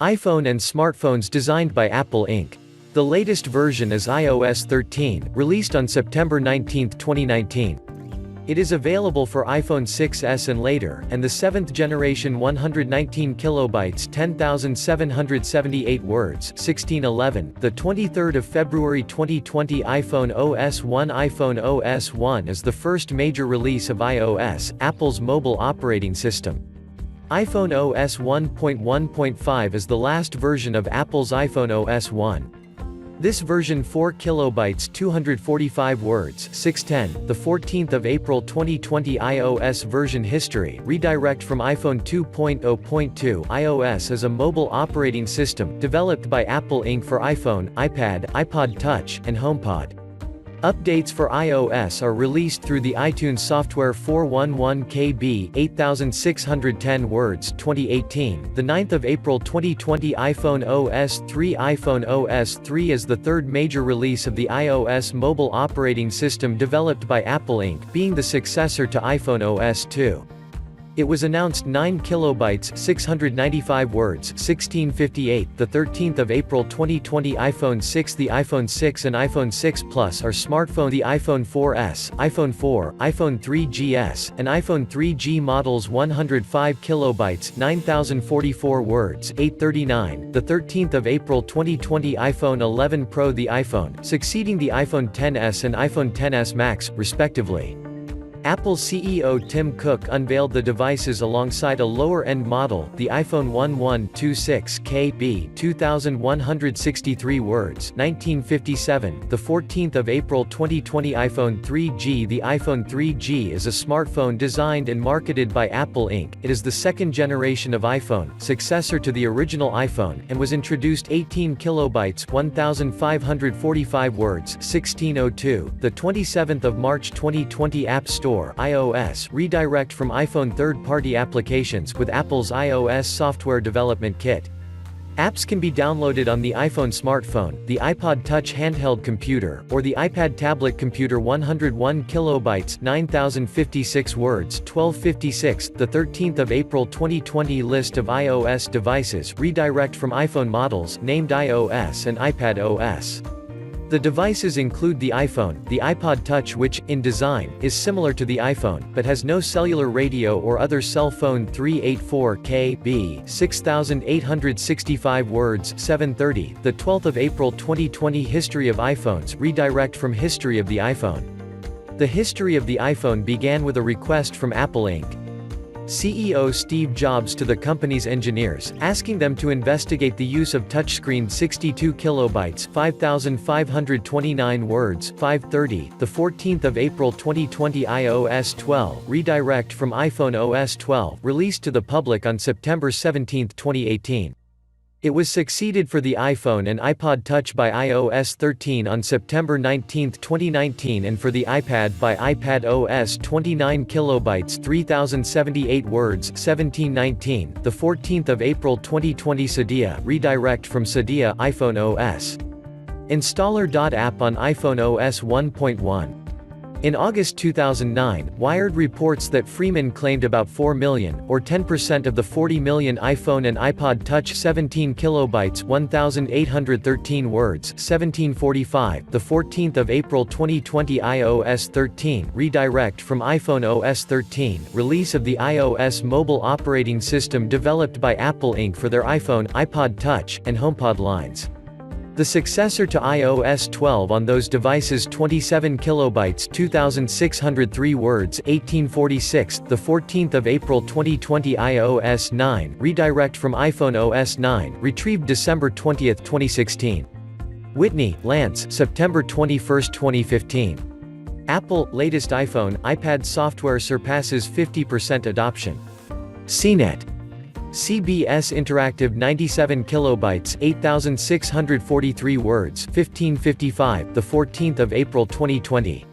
iPhone and smartphones designed by Apple Inc. The latest version is iOS 13, released on September 19, 2019. It is available for iPhone 6s and later, and the 7th generation 119 kilobytes 10,778 words 1611. The 23rd of February 2020 iPhone OS 1 iPhone OS 1 is the first major release of iOS, Apple's mobile operating system. iPhone OS 1.1.5 is the last version of Apple's iPhone OS 1. This version 4 kilobytes 245 words 610, the 14th of April 2020 iOS version history, redirect from iPhone 2.0.2 iOS is a mobile operating system, developed by Apple Inc. for iPhone, iPad, iPod Touch, and HomePod. Updates for iOS are released through the iTunes software 411 KB 8610 words 2018. The 9th of April 2020 iPhone OS 3 iPhone OS 3 is the third major release of the iOS mobile operating system developed by Apple Inc., being the successor to iPhone OS 2. It was announced 9 kilobytes 695 words 1658. The 13th of April 2020 iPhone 6 The iPhone 6 and iPhone 6 Plus are smartphone. The iPhone 4S, iPhone 4, iPhone 3GS, and iPhone 3G models 105 kilobytes 9044 words 839. The 13th of April 2020 iPhone 11 Pro The iPhone, succeeding the iPhone XS and iPhone XS Max, respectively. Apple's CEO Tim Cook unveiled the devices alongside a lower-end model, the iPhone 1126 KB 2163 words 1957. The 14th of April 2020 iPhone 3G The iPhone 3G is a smartphone designed and marketed by Apple Inc. It is the second generation of iPhone, successor to the original iPhone, and was introduced 18 kilobytes 1545 words 1602. The 27th of March 2020 App Store iOS redirect from iPhone third-party applications with Apple's iOS software development kit. Apps can be downloaded on the iPhone smartphone, the iPod Touch handheld computer, or the iPad tablet computer. 101 kilobytes 9056 words 1256. The 13th of April 2020 list of iOS devices redirect from iPhone models named iOS and iPad OS. The devices include the iPhone, the iPod Touch which, in design, is similar to the iPhone, but has no cellular radio or other cell phone. 384 KB 6865 words 730. The 12th of April 2020 History of iPhones redirect from History of the iPhone. The history of the iPhone began with a request from Apple Inc. CEO Steve Jobs to the company's engineers, asking them to investigate the use of touchscreen 62 kilobytes 5529 words 530. The 14th of April 2020 iOS 12 redirect from iPhone OS 12 released to the public on September 17, 2018. It was succeeded for the iPhone and iPod Touch by iOS 13 on September 19, 2019 and for the iPad by iPad OS 29 kilobytes 3078 words 1719. The 14th of April 2020 Cydia redirect from Cydia iPhone OS Installer.app on iPhone OS 1.1. In August 2009, Wired reports that Freeman claimed about 4 million, or 10% of the 40 million iPhone and iPod Touch 17 kilobytes 1813 words 1745. The 14th of April 2020 iOS 13 redirect from iPhone OS 13, release of the iOS mobile operating system developed by Apple Inc. for their iPhone, iPod Touch, and HomePod lines. The successor to iOS 12 on those devices 27 kilobytes 2603 words 1846. The 14th of April 2020 iOS 9 redirect from iPhone OS 9 retrieved December 20, 2016. Whitney, Lance, September 21, 2015. Apple, latest iPhone, iPad software surpasses 50% adoption. CNET. CBS Interactive 97 kilobytes 8643 words 1555. The 14th of April 2020.